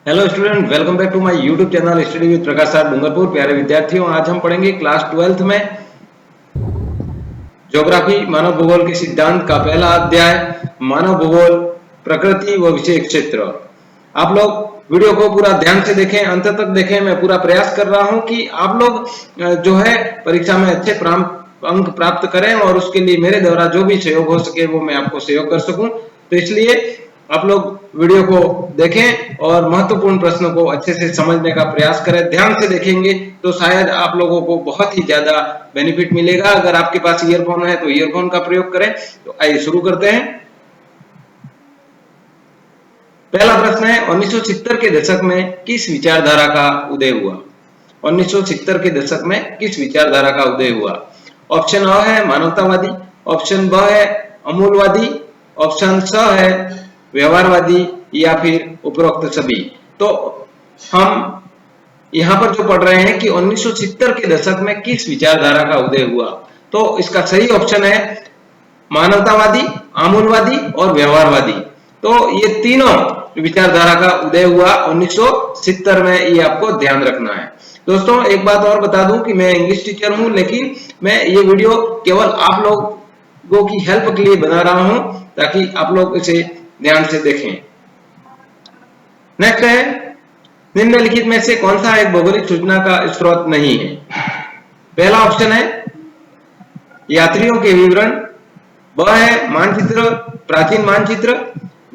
Hello student, welcome back to my YouTube channel study with Prakash sir Dungarpur. प्यारे विद्यार्थियों, आज हम पढ़ेंगे क्लास 12th में ज्योग्राफी मानव भूगोल के सिद्धांत का पहला अध्याय मानव भूगोल प्रकृति व विषय क्षेत्र। आप लोग वीडियो को पूरा ध्यान से देखें, अंत तक देखें। मैं पूरा प्रयास कर रहा हूं कि आप लोग जो है परीक्षा में अच्छे अंक प्राप्त करें और उसके लिए मेरे द्वारा जो भी सहयोग हो सके वो मैं आपको सहयोग कर सकूं। तो इसलिए आप लोग वीडियो को देखें और महत्वपूर्ण प्रश्नों को अच्छे से समझने का प्रयास करें। ध्यान से देखेंगे तो शायद आप लोगों को बहुत ही ज्यादा बेनिफिट मिलेगा। अगर आपके पास ईयरफोन है तो ईयरफोन का प्रयोग करें। तो आइए शुरू करते हैं। पहला प्रश्न है, 1970 के दशक में किस विचारधारा का उदय हुआ? 1970 के दशक में किस विचारधारा का उदय हुआ? ऑप्शन अ है मानवतावादी, ऑप्शन ब है अमूलवादी, ऑप्शन स है व्यवहारवादी या फिर उपरोक्त सभी। तो हम यहाँ पर जो पढ़ रहे हैं कि 1970 के दशक में किस विचारधारा का उदय हुआ, तो इसका सही ऑप्शन है मानवतावादी, आमूलवादी और व्यवहारवादी। तो ये तीनों विचारधारा का उदय हुआ 1970 में, ये आपको ध्यान रखना है। दोस्तों, एक बात और बता दूं कि मैं इंग्लिश टीचर हूं, लेकिन मैं ये वीडियो केवल आप लोगों की हेल्प के लिए बना रहा हूं ताकि आप लोग इसे ध्यान से देखें। नेक्स्ट है, निम्नलिखित में से कौन सा एक भौगोलिक सूचना का स्रोत नहीं है? पहला ऑप्शन है यात्रियों के विवरण, ब है मानचित्र, प्राचीन मानचित्र,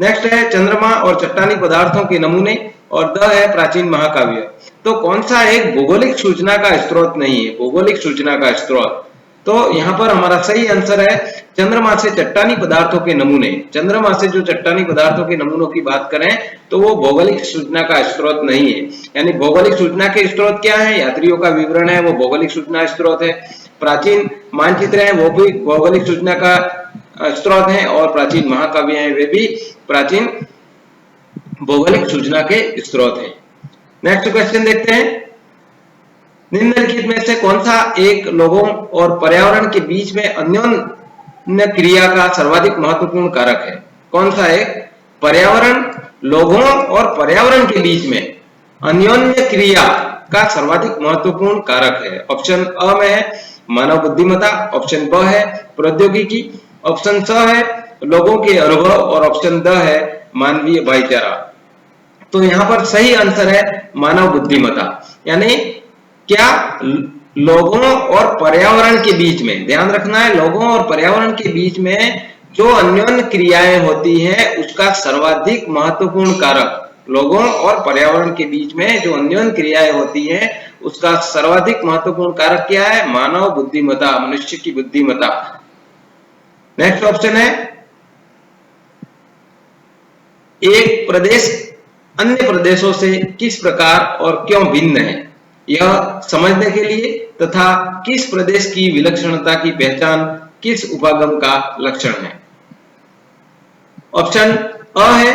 नेक्स्ट है चंद्रमा और चट्टानी पदार्थों के नमूने, और द है प्राचीन महाकाव्य। तो कौन सा एक भौगोलिक सूचना का स्रोत नहीं है? भौगोलिक सूचना का स्रोत, तो यहाँ पर हमारा सही आंसर है चंद्रमा से चट्टानी पदार्थों के नमूने। चंद्रमा से जो चट्टानी पदार्थों के नमूनों की बात करें तो वो भौगोलिक सूचना का स्रोत नहीं है। यानी भौगोलिक सूचना के स्रोत क्या है? यात्रियों का विवरण है, वो भौगोलिक सूचना स्रोत है। प्राचीन मानचित्र है, वो भी भौगोलिक सूचना का स्रोत है, और प्राचीन महाकाव्य है, वे भी प्राचीन भौगोलिक सूचना के स्रोत हैं। नेक्स्ट क्वेश्चन देखते हैं, निम्नलिखित में से कौन सा एक लोगों और पर्यावरण के बीच में अन्योन्य क्रिया का सर्वाधिक महत्वपूर्ण कारक है? कौन सा एक पर्यावरण, लोगों और पर्यावरण के बीच में अन्योन्य क्रिया का सर्वाधिक महत्वपूर्ण कारक है? ऑप्शन अ में है मानव बुद्धिमत्ता, ऑप्शन ब है प्रौद्योगिकी, ऑप्शन स है लोगों के अनुभव, और ऑप्शन द है मानवीय भाईचारा। तो यहाँ पर सही आंसर है मानव बुद्धिमत्ता। यानी क्या लोगों और पर्यावरण के बीच में, ध्यान रखना है, लोगों और पर्यावरण के बीच में जो अन्योन्य क्रियाएं होती हैं उसका सर्वाधिक महत्वपूर्ण कारक, लोगों और पर्यावरण के बीच में जो अन्योन्य क्रियाएं होती हैं उसका सर्वाधिक महत्वपूर्ण कारक क्या है? मानव बुद्धिमत्ता, मनुष्य की बुद्धिमत्ता। नेक्स्ट ऑप्शन है, एक प्रदेश अन्य प्रदेशों से किस प्रकार और क्यों भिन्न है? यह समझने के लिए तथा किस प्रदेश की विलक्षणता की पहचान किस उपागम का लक्षण है? ऑप्शन अ है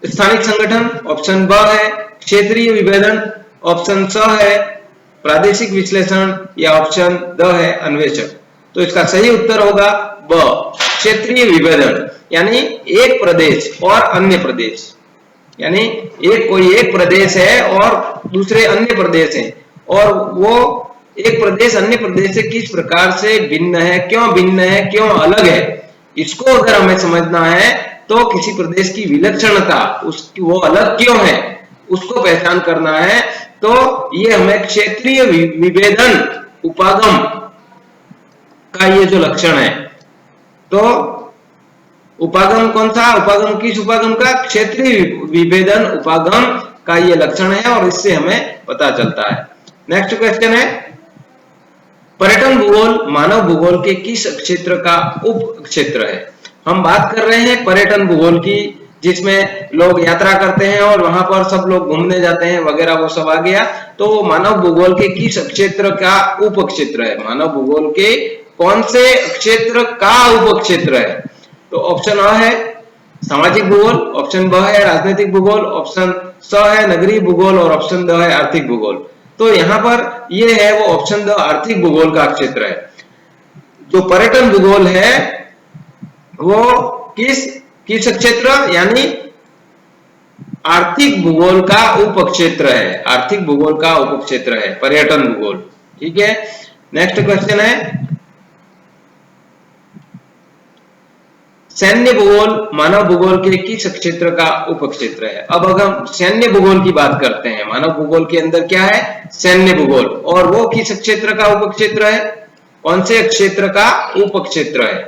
स्थानिक संगठन, ऑप्शन ब है क्षेत्रीय विभेदन, ऑप्शन स है प्रादेशिक विश्लेषण, या ऑप्शन द है अन्वेषण। तो इसका सही उत्तर होगा ब, क्षेत्रीय विभेदन। यानी एक प्रदेश और अन्य प्रदेश, यानी कोई एक प्रदेश है और दूसरे अन्य प्रदेश हैं, और वो एक प्रदेश अन्य प्रदेश से किस प्रकार से भिन्न है, क्यों अलग है, इसको अगर हमें समझना है तो किसी प्रदेश की विलक्षणता, उसकी वो अलग क्यों है, उसको पहचान करना है। तो ये हमें क्षेत्रीय विभेदन उपागम का ये जो लक्षण है, तो उपागम कौन सा? उपागम किस उपागम का? क्षेत्रीय विभेदन उपागम का ये लक्षण है, और इससे हमें पता चलता है। नेक्स्ट क्वेश्चन है, पर्यटन भूगोल मानव भूगोल के किस क्षेत्र का उप क्षेत्र है? हम बात कर रहे हैं पर्यटन भूगोल की, जिसमें लोग यात्रा करते हैं और वहां पर सब लोग घूमने जाते हैं वगैरह, वो सब आ गया। तो मानव भूगोल के किस क्षेत्र का उप क्षेत्र है? मानव भूगोल के कौन से क्षेत्र का उप क्षेत्र है? तो ऑप्शन अ है सामाजिक भूगोल, ऑप्शन ब है राजनीतिक भूगोल, ऑप्शन स है नगरीय भूगोल, और ऑप्शन द है आर्थिक भूगोल। तो यहाँ पर ये है वो ऑप्शन द आर्थिक भूगोल का क्षेत्र है। जो पर्यटन भूगोल है वो किस क्षेत्र, यानी आर्थिक भूगोल का उपक्षेत्र है, आर्थिक भूगोल का उपक्षेत्र है पर्यटन भूगोल। ठीक है, नेक्स्ट क्वेश्चन है सैन्य भूगोल मानव भूगोल के किस क्षेत्र का उपक्षेत्र है। अब अगर हम सैन्य भूगोल की बात करते हैं, मानव भूगोल के अंदर क्या है, सैन्य भूगोल, और वो किस क्षेत्र का उपक्षेत्र है, कौन से क्षेत्र का उपक्षेत्र है।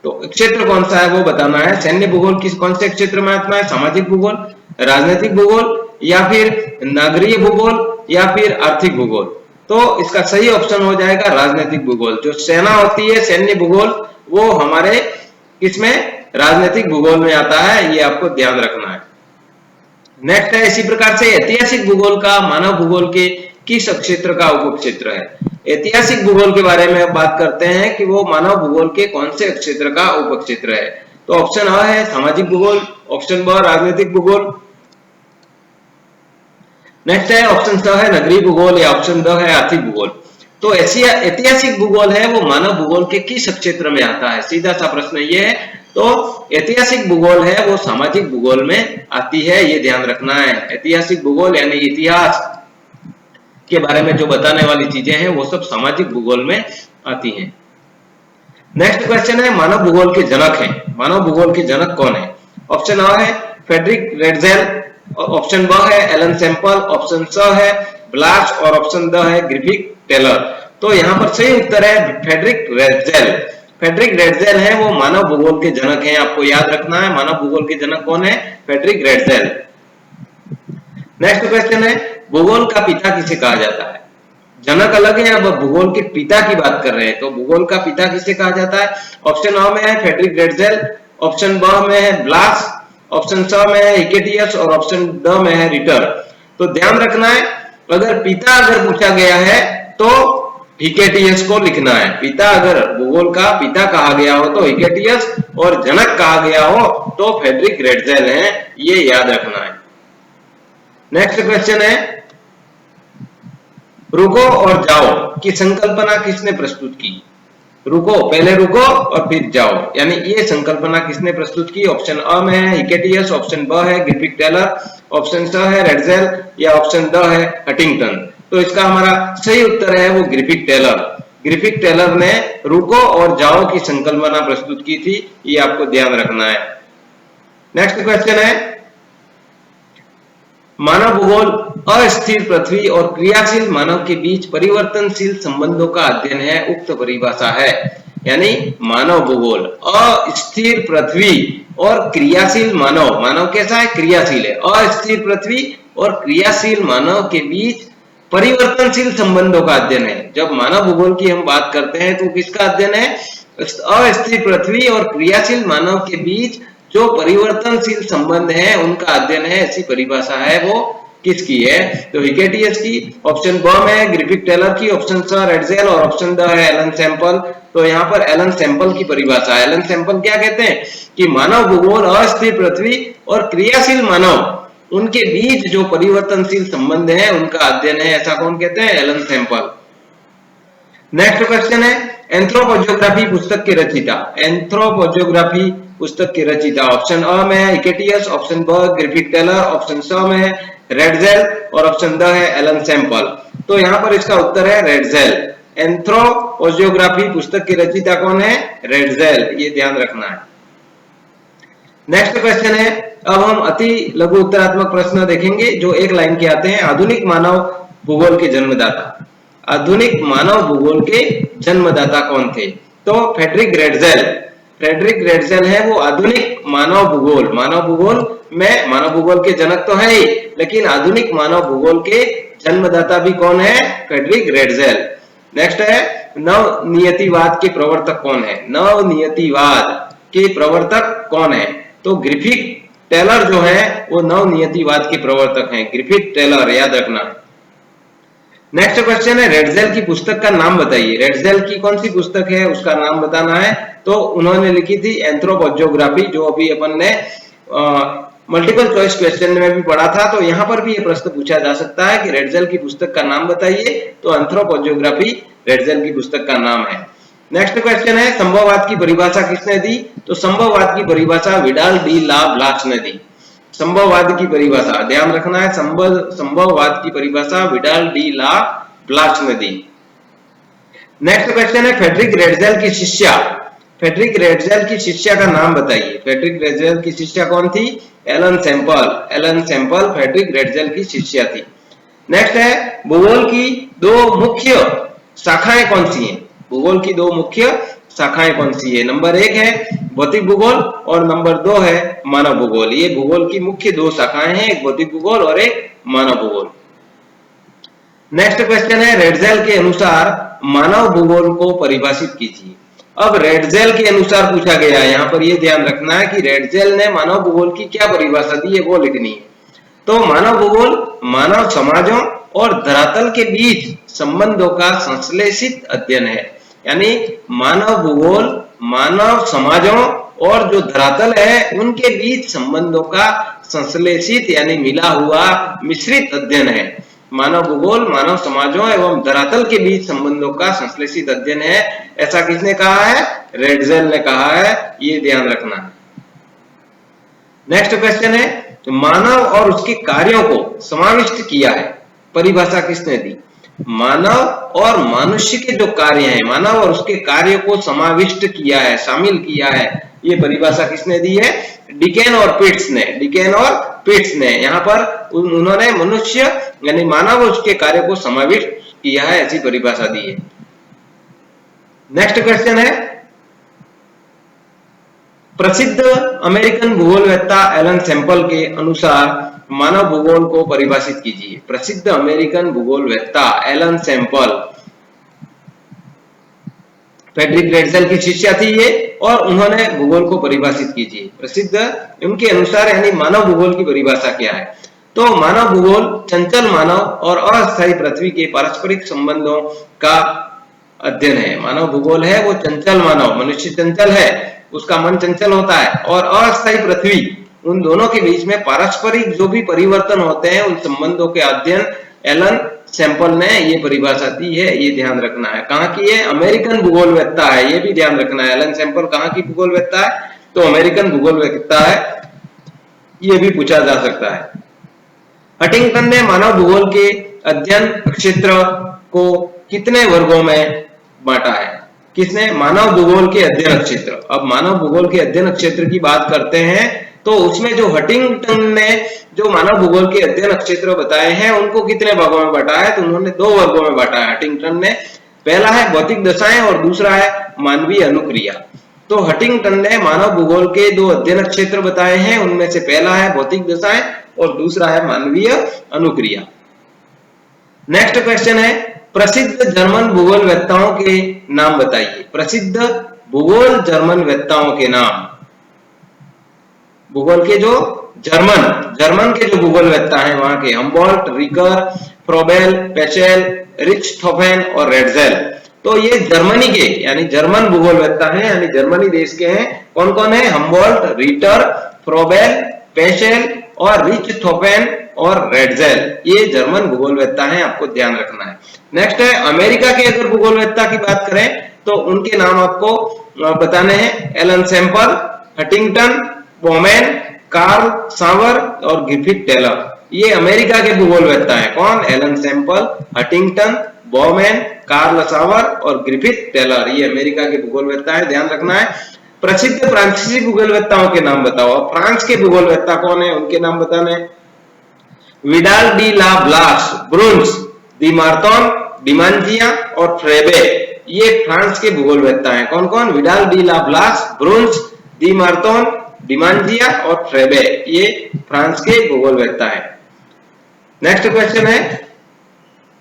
तो क्षेत्र कौन सा है वो बताना है। सैन्य भूगोल किस कौन से क्षेत्र में आता है, सामाजिक भूगोल, राजनीतिक भूगोल, या फिर नगरीय भूगोल, या फिर आर्थिक भूगोल। तो इसका सही ऑप्शन हो जाएगा राजनीतिक भूगोल। जो सेना होती है सैन्य भूगोल, वो हमारे किसमें, राजनीतिक भूगोल में आता है, ये आपको ध्यान रखना है। नेक्स्ट है इसी प्रकार से ऐतिहासिक भूगोल का मानव भूगोल के किस क्षेत्र का उपक्षेत्र है। ऐतिहासिक भूगोल के बारे में बात करते हैं कि वो मानव भूगोल के कौन से क्षेत्र का उपक्षेत्र है। तो ऑप्शन अ है सामाजिक भूगोल, ऑप्शन ब राजनीतिक भूगोल, नेक्स्ट है ऑप्शन स है नगरीय भूगोल, या ऑप्शन द है आर्थिक भूगोल। तो ऐतिहासिक भूगोल है वो मानव भूगोल के किस क्षेत्र में आता है, सीधा सा प्रश्न ये है। तो ऐतिहासिक भूगोल है वो सामाजिक भूगोल में आती है, ये ध्यान रखना है। ऐतिहासिक भूगोल यानी इतिहास के बारे में जो बताने वाली चीजें हैं वो सब सामाजिक भूगोल में आती हैं। नेक्स्ट क्वेश्चन है मानव भूगोल के जनक हैं, मानव भूगोल के जनक कौन है। ऑप्शन अ है फ्रेडरिक रेडजेल, ऑप्शन ब है एलन सैंपल, ऑप्शन स है ब्लाच, और ऑप्शन द है ग्रिफिथ टेलर। तो यहाँ पर सही उत्तर है फ्रेडरिक रेडजेल। फ्रेडरिक रेडजेल है वो मानव भूगोल के जनक हैं, आपको याद रखना है मानव भूगोल के जनक कौन है, फ्रेडरिक रेडजेल। नेक्स्ट क्वेश्चन है भूगोल का पिता किसे कहा जाता है। जनक अलग है, अब भूगोल के पिता की बात कर रहे हैं। तो भूगोल का पिता किसे कहा जाता है। ऑप्शन अ में है फ्रेडरिक रेडजेल, ऑप्शन ब में है ब्लास, ऑप्शन स में है हिकेटियस, और ऑप्शन ड में है रिटर। तो ध्यान रखना है अगर पिता अगर पूछा गया है तो हिकेटियस को लिखना है। पिता अगर भूगोल का पिता कहा गया हो तो हिकेटियस, और जनक कहा गया हो तो फ्रेडरिक रेडजेल है, ये याद रखना है। नेक्स्ट क्वेश्चन है रुको और जाओ की संकल्पना किसने प्रस्तुत की। रुको, पहले रुको और फिर जाओ, यानी ये संकल्पना किसने प्रस्तुत की। ऑप्शन अ में है हिकेटियस, ऑप्शन ब है ग्रिफिथ टेलर, ऑप्शन स है रेडजेल, या ऑप्शन ड है हंटिंगटन। तो इसका हमारा सही उत्तर है वो ग्रिफिथ टेलर। ग्रिफिथ टेलर ने रुको और जाओ की संकल्पना प्रस्तुत की थी, ये आपको ध्यान रखना है। नेक्स्ट क्वेश्चन है मानव भूगोल अस्थिर पृथ्वी और क्रियाशील मानव के बीच परिवर्तनशील संबंधों का अध्ययन है, उक्त परिभाषा है। यानी मानव भूगोल अस्थिर पृथ्वी और क्रियाशील मानव, मानव कैसा है, क्रियाशील है, अस्थिर पृथ्वी और क्रियाशील मानव के बीच परिवर्तनशील संबंधों का अध्ययन है। जब मानव भूगोल की हम बात करते हैं तो किसका अध्ययन है, अस्थिर पृथ्वी और क्रियाशील मानव के बीच जो परिवर्तनशील संबंध है उनका अध्ययन है, ऐसी परिभाषा है वो किसकी है, तो हिकेटियस की। ऑप्शन ब में है ग्रिफिथ टेलर की, ऑप्शन स रेडजेल, और ऑप्शन द है एलन सैंपल। तो यहाँ पर एलन सैंपल की परिभाषा है। एलन सैंपल क्या कहते हैं कि मानव भूगोल अस्थिर पृथ्वी और क्रियाशील मानव उनके बीच जो परिवर्तनशील संबंध है उनका अध्ययन है, ऐसा कौन कहते हैं, एलन सैंपल। नेक्स्ट क्वेश्चन है एंथ्रोपोजियोग्राफी पुस्तक के रचयिता। एंथ्रोपोजियोग्राफी पुस्तक के रचयिता ऑप्शन अ में है हिकेटियस, ऑप्शन ब ग्रिफिथ टेलर, ऑप्शन स में है रेडजेल, और ऑप्शन द है एलन सैंपल। तो यहाँ पर इसका उत्तर है रेडजेल। एंथ्रोपोजियोग्राफी पुस्तक के रचयिता कौन है, रेडजेल, ये ध्यान रखना है। नेक्स्ट क्वेश्चन है अब हम अति लघु उत्तरात्मक प्रश्न देखेंगे जो एक लाइन के आते हैं। आधुनिक मानव भूगोल के जन्मदाता, आधुनिक मानव भूगोल के जन्मदाता कौन थे, तो फ्रेडरिक रेडजेल। फ्रेडरिक रेडजेल है वो आधुनिक मानव भूगोल, मानव भूगोल में मानव भूगोल के जनक तो है ही, लेकिन आधुनिक मानव भूगोल के जन्मदाता भी कौन है, फ्रेडरिक रेडजेल। नेक्स्ट है नवनियतिवाद के प्रवर्तक कौन है, नवनियतिवाद के प्रवर्तक कौन है, तो ग्रिफिथ टेलर जो है वो नवनियतिवाद के प्रवर्तक हैं, ग्रिफिथ टेलर, याद रखना। नेक्स्ट क्वेश्चन है रेडजेल की पुस्तक का नाम बताइए। रेडजेल की कौन सी पुस्तक है उसका नाम बताना है, तो उन्होंने लिखी थी एंथ्रोपोजियोग्राफी, जो अभी अपन ने मल्टीपल चॉइस क्वेश्चन में भी पढ़ा था। तो यहाँ पर भी ये प्रश्न पूछा जा सकता है कि रेडजेल की पुस्तक का नाम बताइए, तो एंथ्रोपोजियोग्राफी रेडजेल की पुस्तक का नाम है। नेक्स्ट क्वेश्चन है संभववाद की परिभाषा किसने दी, तो संभववाद की परिभाषा विडाल डी ला ब्लाच ने दी। संभववाद की परिभाषा ध्यान रखना है, संभववाद की परिभाषा विडाल डी ला ब्लास ने दी। नेक्स्ट क्वेश्चन है फ्रेडरिक रेडजेल की शिष्या, फ्रेडरिक रेडजेल की शिष्या का नाम बताइए। फ्रेडरिक रेडजेल की शिष्या कौन थी? Ellen Semple, Ellen Semple Friedrich Ratzel की शिष्या थी। नेक्स्ट है भूगोल की दो मुख्य शाखाएं कौन सी हैं? भूगोल की दो मुख्य शाखाएं कौन सी है? नंबर 1 है भौतिक भूगोल और नंबर 2 है मानव भूगोल। ये भूगोल की मुख्य दो शाखाएं हैं, एक भौतिक भूगोल और एक मानव भूगोल। नेक्स्ट क्वेश्चन है रेडजेल के अनुसार मानव भूगोल को परिभाषित कीजिए। अब रेडजेल के अनुसार पूछा गया है, यहाँ पर ये ध्यान रखना है कि रेडजेल ने मानव भूगोल की क्या परिभाषा दी है वो लिखनी है। तो मानव भूगोल मानव समाजों और धरातल के बीच संबंधों का संश्लेषित अध्ययन है। यानी मानव भूगोल मानव समाजों और जो धरातल है उनके बीच संबंधों का संश्लेषित यानी मिला हुआ मिश्रित अध्ययन है। मानव भूगोल मानव समाजों एवं धरातल के बीच संबंधों का संश्लेषित अध्ययन है। ऐसा किसने कहा है? रेडजेल ने कहा है, ये ध्यान रखना है। नेक्स्ट क्वेश्चन है मानव और उसके कार्यों को समाविष्ट किया है, परिभाषा किसने दी? मानव और मनुष्य के जो कार्य हैं, मानव और उसके कार्य को समाविष्ट किया है, शामिल किया है, ये परिभाषा किसने दी है? डिकेन और पिट्स ने, डिकेन और पिट्स ने। यहाँ पर उन्होंने मनुष्य यानी मानव और उसके कार्य को समाविष्ट किया है, ऐसी परिभाषा दी है। नेक्स्ट क्वेश्चन है प्रसिद्ध अमेरिकन भूगोलवेत्ता एलन सैंपल के अनुसार मानव भूगोल को परिभाषित कीजिए। प्रसिद्ध अमेरिकन भूगोलवेत्ता एलन सैंपल फ्रेडरिक रेडजेल की शिष्या थी ये, और उन्होंने भूगोल को परिभाषित कीजिए। प्रसिद्ध उनके अनुसार यानी मानव भूगोल की परिभाषा क्या है? तो मानव भूगोल चंचल मानव और अस्थायी पृथ्वी के पारस्परिक संबंधों का अध्ययन है। मानव भूगोल है वो चंचल मानव, मनुष्य चंचल है, उसका मन चंचल होता है, और अस्थायी पृथ्वी, उन दोनों के बीच में पारस्परिक जो भी परिवर्तन होते हैं उन संबंधों के अध्ययन एलन सैंपल ने ये परिभाषा दी है, ये ध्यान रखना है। कहाँ की है? अमेरिकन भूगोलवेत्ता है, ये भी ध्यान रखना है। एलन सैंपल कहाँ की भूगोलवेत्ता है? तो अमेरिकन भूगोलवेत्ता है, ये भी पूछा जा सकता है। हंटिंगटन ने मानव भूगोल के अध्ययन क्षेत्र को कितने वर्गों में बांटा है? किसने? मानव भूगोल के अध्ययन क्षेत्र। अब मानव भूगोल के अध्ययन क्षेत्र की बात करते हैं तो उसमें जो हंटिंगटन ने जो मानव भूगोल के अध्ययन क्षेत्र बताए हैं उनको कितने भागों में बांटा है? तो उन्होंने 2 वर्गों में बांटा है हंटिंगटन ने। पहला है भौतिक दशाएं और दूसरा है मानवीय अनुक्रिया। तो हंटिंगटन ने मानव भूगोल के 2 अध्ययन क्षेत्र बताए हैं, उनमें से पहला है भौतिक दशाएं और दूसरा है मानवीय अनुक्रिया। नेक्स्ट क्वेश्चन है प्रसिद्ध जर्मन भूगोलवेत्ताओं के नाम बताइए। प्रसिद्ध भूगोल जर्मन वेत्ताओं के नाम। भूगोल के जो जर्मन के जो भूगोलवेत्ता हैं वहां के हम्बोल्ट, रिकर, फ्रोबेल, पेचेल, रिच्टहोफेन और रेडजेल। तो ये जर्मनी के यानी जर्मन भूगोलवेत्ता हैं, यानी जर्मनी देश के हैं। कौन कौन है? हम्बोल्ट, रिटर, फ्रोबेल, पेचेल और रिच्टहोफेन और रेडजेल, ये जर्मन भूगोलवेत्ता हैं, आपको ध्यान रखना है। नेक्स्ट है अमेरिका के अगर भूगोलवेत्ता की बात करें तो उनके नाम आपको बताने हैं। Ellen Semple, Huntington, Bowman, Carl Sauer और ग्रिफिथ टेलर, ये अमेरिका के भूगोलवेत्ता हैं। कौन? Ellen Semple, Huntington, Bowman, Carl Sauer और ग्रिफिथ टेलर, ये अमेरिका के भूगोलवेत्ता हैं, ध्यान रखना है। प्रसिद्ध फ्रांसीसी भूगोलवेत्ताओं के नाम बताओ। फ्रांस के भूगोलवेत्ता कौन है? उनके नाम बताने। विडाल डी ला ब्लास, ब्रुन्स, डी मार्तन, डिमांजिया और फ्रेबे, ये फ्रांस के भूगोलवेत्ता हैं। कौन कौन? विडाल डी ला ब्लास, ब्रुन्स, डी मार्तन, डिमांजिया और फ्रेबे, ये फ्रांस के भूगोलवेत्ता हैं। नेक्स्ट क्वेश्चन है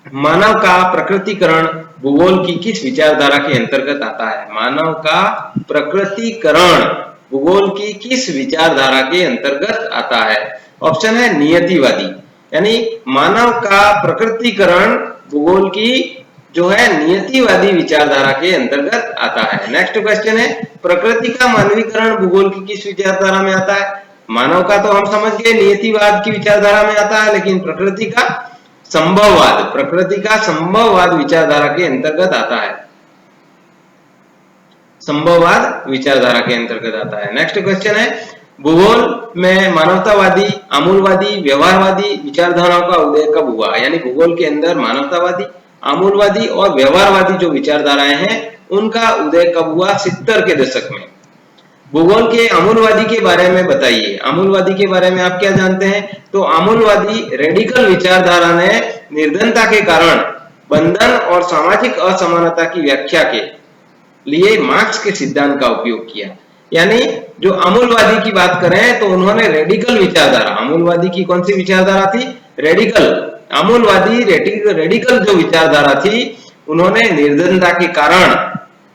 मानव का प्रकृतिकरण भूगोल की किस विचारधारा के अंतर्गत आता है? मानव का प्रकृतिकरण भूगोल की किस विचारधारा के अंतर्गत आता है? ऑप्शन है नियतिवादी, यानी मानव का प्रकृतिकरण भूगोल की जो है नियतिवादी विचारधारा के अंतर्गत आता है। नेक्स्ट क्वेश्चन है प्रकृति का मानवीकरण भूगोल की किस विचारधारा में आता है? मानव का तो हम समझ गए नियतिवाद की विचारधारा में आता है, लेकिन प्रकृति का संभववाद विचारधारा के अंतर्गत आता है। संभववाद विचारधारा के अंतर्गत आता है। नेक्स्ट क्वेश्चन है भूगोल में मानवतावादी, आमूलवादी, व्यवहारवादी विचारधाराओं का उदय कब हुआ? यानी भूगोल के अंदर मानवतावादी, आमूलवादी और व्यवहारवादी जो विचारधाराएं हैं उनका उदय कब हुआ? 70 के दशक में। भूगोल के आमूलवादी के बारे में बताइए। आमूलवादी के बारे में आप क्या जानते हैं? तो आमूलवादी रेडिकल विचारधारा ने निर्धनता के कारण बंधन और सामाजिक असमानता की व्याख्या के लिए मार्क्स के सिद्धांत का उपयोग किया। यानी जो आमूलवादी की बात करें तो उन्होंने रेडिकल विचारधारा, आमूलवादी की कौन सी विचारधारा थी? रेडिकल। आमूलवादी रेडिकल जो विचारधारा थी, उन्होंने निर्धनता के कारण,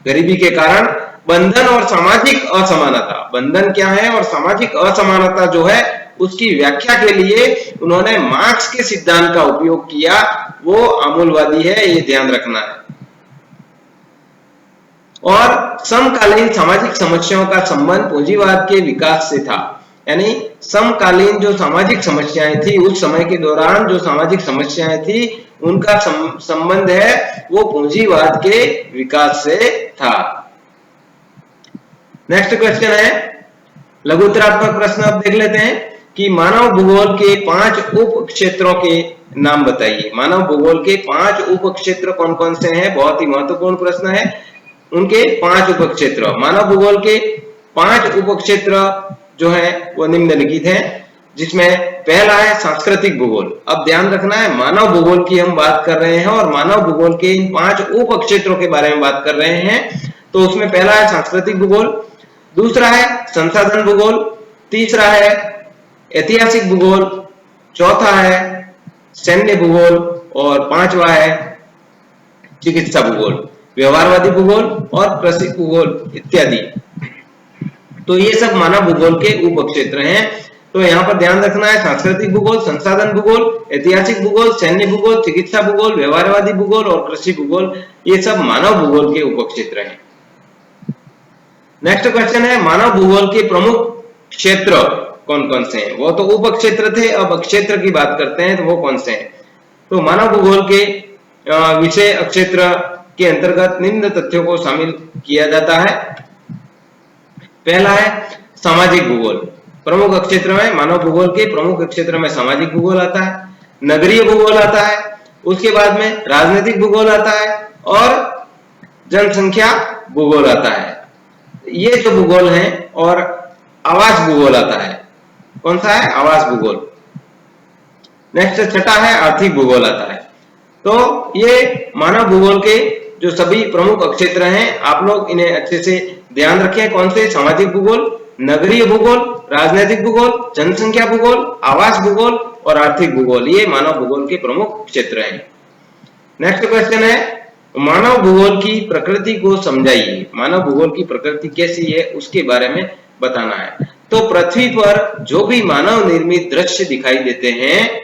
गरीबी के कारण बंधन और सामाजिक असमानता, बंधन क्या है और सामाजिक असमानता जो है उसकी व्याख्या के लिए उन्होंने मार्क्स के सिद्धांत का उपयोग किया। वो आमूलवादी है, ये ध्यान रखना है। और समकालीन सामाजिक समस्याओं का संबंध पूंजीवाद के विकास से था। यानी समकालीन जो सामाजिक समस्याएं थी, उस समय के दौरान जो सामाजिक समस्याएं थी उनका संबंध है वो पूंजीवाद के विकास से था। नेक्स्ट क्वेश्चन है लघुत्तरात्मक प्रश्न। अब देख लेते हैं कि मानव भूगोल के 5 उप क्षेत्रों के नाम बताइए। मानव भूगोल के 5 उप क्षेत्र कौन कौन से हैं? बहुत ही महत्वपूर्ण प्रश्न है। उनके 5 उप क्षेत्र, मानव भूगोल के 5 उप क्षेत्र जो है वो निम्नलिखित हैं, जिसमें पहला है सांस्कृतिक भूगोल। अब ध्यान रखना है, मानव भूगोल की हम बात कर रहे हैं और मानव भूगोल के इन 5 उप क्षेत्रों के बारे में बात कर रहे हैं। तो उसमें पहला है सांस्कृतिक भूगोल, दूसरा है संसाधन भूगोल, तीसरा है ऐतिहासिक भूगोल, चौथा है सैन्य भूगोल और पांचवा है चिकित्सा भूगोल, व्यवहारवादी भूगोल और कृषि भूगोल इत्यादि। तो ये सब मानव भूगोल के उप क्षेत्र हैं। तो यहाँ पर ध्यान रखना है सांस्कृतिक भूगोल, संसाधन भूगोल, ऐतिहासिक भूगोल, सैन्य भूगोल, चिकित्सा भूगोल, व्यवहारवादी भूगोल और कृषि भूगोल, ये सब मानव भूगोल के उप क्षेत्र हैं। नेक्स्ट क्वेश्चन है मानव भूगोल के प्रमुख क्षेत्र कौन कौन से हैं? वो तो उप क्षेत्र थे, अब क्षेत्र की बात करते हैं तो वो कौन से हैं? तो मानव भूगोल के विषय क्षेत्र के अंतर्गत निम्न तथ्यों को शामिल किया जाता है। पहला है सामाजिक भूगोल। प्रमुख क्षेत्र में मानव भूगोल के प्रमुख क्षेत्र में सामाजिक भूगोल आता है, नगरीय भूगोल आता है, उसके बाद में राजनीतिक भूगोल आता है और जनसंख्या भूगोल आता है। ये जो भूगोल है और आवास भूगोल आता है। कौन सा है? आवास भूगोल। नेक्स्ट छठा है आर्थिक भूगोल आता है। तो ये मानव भूगोल के जो सभी प्रमुख क्षेत्र हैं, आप लोग इन्हें अच्छे से ध्यान रखें। कौन से? सामाजिक भूगोल, नगरीय भूगोल, राजनीतिक भूगोल, जनसंख्या भूगोल, आवास भूगोल और आर्थिक भूगोल, ये मानव भूगोल के प्रमुख क्षेत्र हैं। नेक्स्ट क्वेश्चन है मानव भूगोल की प्रकृति को समझाइए। मानव भूगोल की प्रकृति कैसी है उसके बारे में बताना है। तो पृथ्वी पर जो भी मानव निर्मित दृश्य दिखाई देते हैं,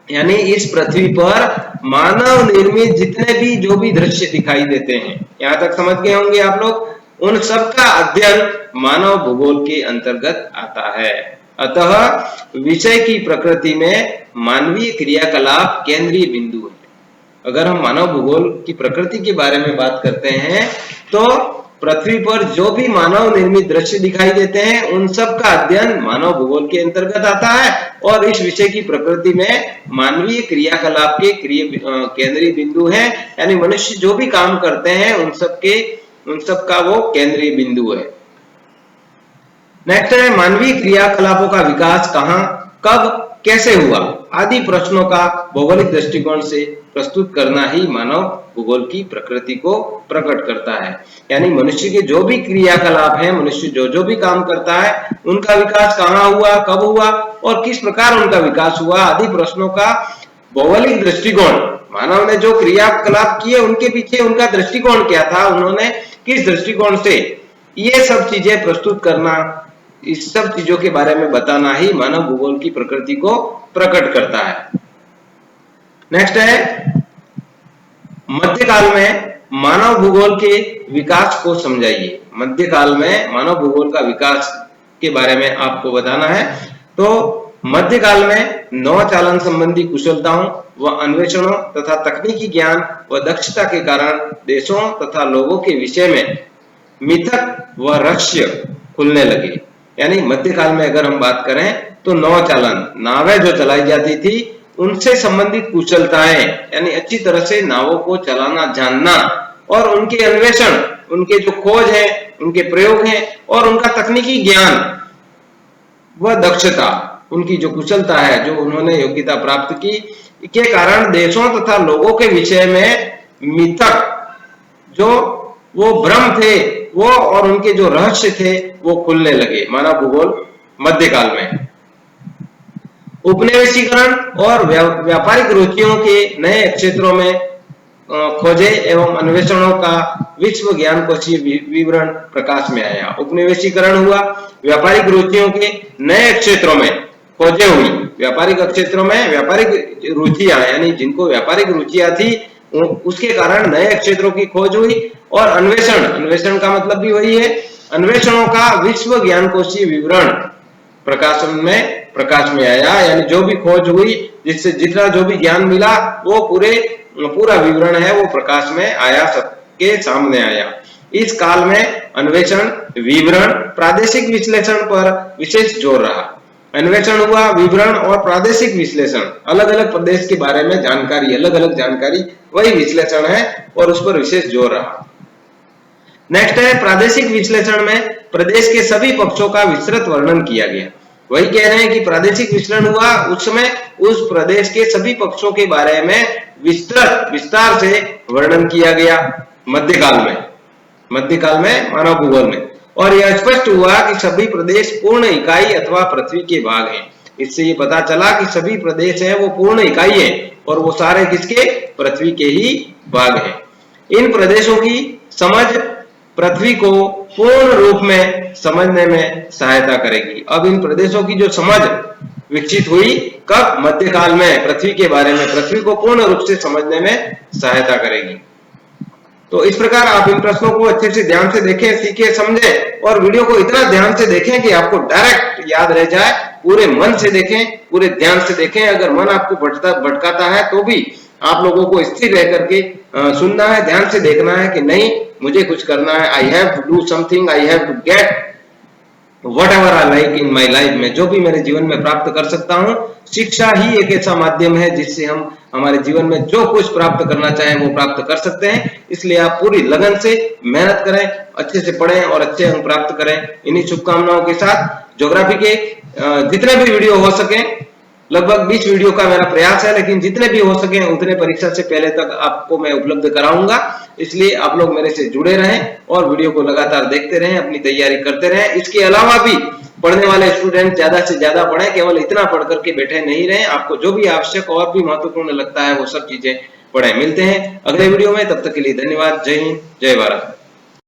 यानी इस पृथ्वी पर मानव निर्मित जितने भी जो भी दृश्य दिखाई देते हैं, यहां तक समझ गए होंगे आप लोग, उन सबका अध्ययन मानव भूगोल के अंतर्गत आता है। अतः विषय की प्रकृति में मानवीय क्रियाकलाप केंद्रीय बिंदु है। अगर हम मानव भूगोल की प्रकृति के बारे में बात करते हैं तो पृथ्वी पर जो भी मानव निर्मित दृश्य दिखाई देते हैं उन सब का अध्ययन मानव भूगोल के अंतर्गत आता है और इस विषय की प्रकृति में मानवीय क्रियाकलाप के केंद्रीय बिंदु है। यानी मनुष्य जो भी काम करते हैं उन सब का वो केंद्रीय बिंदु है। नेक्स्ट है मानवीय क्रियाकलापों का विकास कहाँ, कब, कैसे हुआ आदि प्रश्नों का भौगोलिक दृष्टिकोण से प्रस्तुत करना ही मानव भूगोल की प्रकृति को प्रकट करता है। यानी मनुष्य के जो भी क्रियाकलाप हैं, मनुष्य जो भी काम करता है, उनका विकास कहाँ हुआ, कब हुआ और किस प्रकार उनका विकास हुआ आदि प्रश्नों का भौगोलिक दृष्टिकोण, मानव ने जो क्रियाकलाप किए उनके पीछे उनका दृष्टिकोण क्या था, उन्होंने किस दृष्टिकोण से, ये सब चीजें प्रस्तुत करना, इस सब चीजों के बारे में बताना ही मानव भूगोल की प्रकृति को प्रकट करता है। नेक्स्ट है मध्यकाल में मानव भूगोल के विकास को समझाइए। मध्यकाल में मानव भूगोल का विकास के बारे में आपको बताना है। तो मध्यकाल में नौचालन संबंधी कुशलताओं व अन्वेषणों तथा तकनीकी ज्ञान व दक्षता के कारण देशों तथा लोगों के विषय में मिथक व रहस्य खुलने लगे। यानी मध्यकाल में अगर हम बात करें तो नौचालन, नावें जो चलाई जाती थी उनसे संबंधित कुशलताएं, यानी अच्छी तरह से नावों को चलाना जानना, और उनके अन्वेषण, उनके जो खोज है, उनके प्रयोग हैं, और उनका तकनीकी ज्ञान व दक्षता, उनकी जो कुशलता है, जो उन्होंने योग्यता प्राप्त की, के कारण देशों तथा लोगों के विषय में मिथक, जो वो भ्रम थे वो और उनके जो रहस्य थे वो खुलने लगे मानव भूगोल मध्यकाल में। उपनिवेशीकरण और व्यापारिक रुचियों के नए क्षेत्रों में खोजे एवं अन्वेषणों का विश्व ज्ञान कोशीय विवरण प्रकाश में आया। उपनिवेशीकरण हुआ, व्यापारिक रुचियों के नए क्षेत्रों में खोजे हुई, व्यापारिक क्षेत्रों में व्यापारिक रुचियां, यानी जिनको व्यापारिक रुचियां थी उसके कारण नए क्षेत्रों की खोज हुई, और अन्वेषण, अन्वेषण का मतलब भी वही है, अन्वेषणों का विश्व ज्ञान कोशीय विवरण प्रकाश में आया, यानी जो भी खोज हुई, जिससे जितना जो भी ज्ञान मिला वो पूरा विवरण है वो प्रकाश में आया, सबके सामने आया। इस काल में अन्वेषण, विवरण, प्रादेशिक विश्लेषण पर विशेष जोर रहा। अन्वेषण हुआ, विवरण और प्रादेशिक विश्लेषण, अलग अलग प्रदेश के बारे में जानकारी, अलग अलग जानकारी, वही विश्लेषण है और उस पर विशेष जोर रहा। नेक्स्ट है प्रादेशिक विश्लेषण में प्रदेश के सभी पक्षों का विस्तृत वर्णन किया गया। वही कह रहे हैं कि प्रादेशिक विश्लेषण हुआ, उस समय उस प्रदेश के सभी पक्षों के बारे में विस्तार से वर्णन किया गया मध्यकाल में मानव भूगोल में, और यह स्पष्ट हुआ कि सभी प्रदेश पूर्ण इकाई अथवा पृथ्वी के भाग हैं। इससे ये पता चला कि सभी प्रदेश है वो पूर्ण इकाई है और वो सारे किसके, पृथ्वी के ही भाग हैं। इन प्रदेशों की समझ पृथ्वी को पूर्ण रूप में समझने में सहायता करेगी। अब इन प्रदेशों की जो समझ विकसित हुई कब, मध्यकाल में, पृथ्वी के बारे में, पृथ्वी को पूर्ण रूप से समझने में सहायता करेगी। तो इस प्रकार आप इन प्रश्नों को अच्छे से ध्यान से देखें, सीखें, समझें, और वीडियो को इतना ध्यान से देखें कि आपको डायरेक्ट याद रह जाए। पूरे मन से देखें, पूरे ध्यान से देखें। अगर मन आपको भटकाता है तो भी आप लोगों को स्थिर रह करके सुनना है, ध्यान से देखना है कि नहीं मुझे कुछ करना है, I have to do something, I have to get whatever I like in my life, में जो भी मेरे जीवन में प्राप्त कर सकता हूँ। शिक्षा ही एक ऐसा माध्यम है जिससे हम हमारे जीवन में जो कुछ प्राप्त करना चाहें वो प्राप्त कर सकते हैं। इसलिए आप पूरी लगन से मेहनत करें, अच्छे से पढ़ें और अच्छे अंक प्राप्त करें। इन्हीं शुभकामनाओं के साथ ज्योग्राफी के जितने भी वीडियो हो सके, लगभग 20 वीडियो का मेरा प्रयास है, लेकिन जितने भी हो सके उतने परीक्षा से पहले तक आपको मैं उपलब्ध कराऊंगा। इसलिए आप लोग मेरे से जुड़े रहें और वीडियो को लगातार देखते रहें, अपनी तैयारी करते रहें। इसके अलावा भी पढ़ने वाले स्टूडेंट ज्यादा से ज्यादा पढ़ें, केवल इतना पढ़ करके बैठे नहीं रहें। आपको जो भी आवश्यक और भी महत्वपूर्ण लगता है वो सब चीजें पढ़ें। मिलते हैं अगले वीडियो में, तब तक के लिए धन्यवाद। जय हिंद, जय भारत।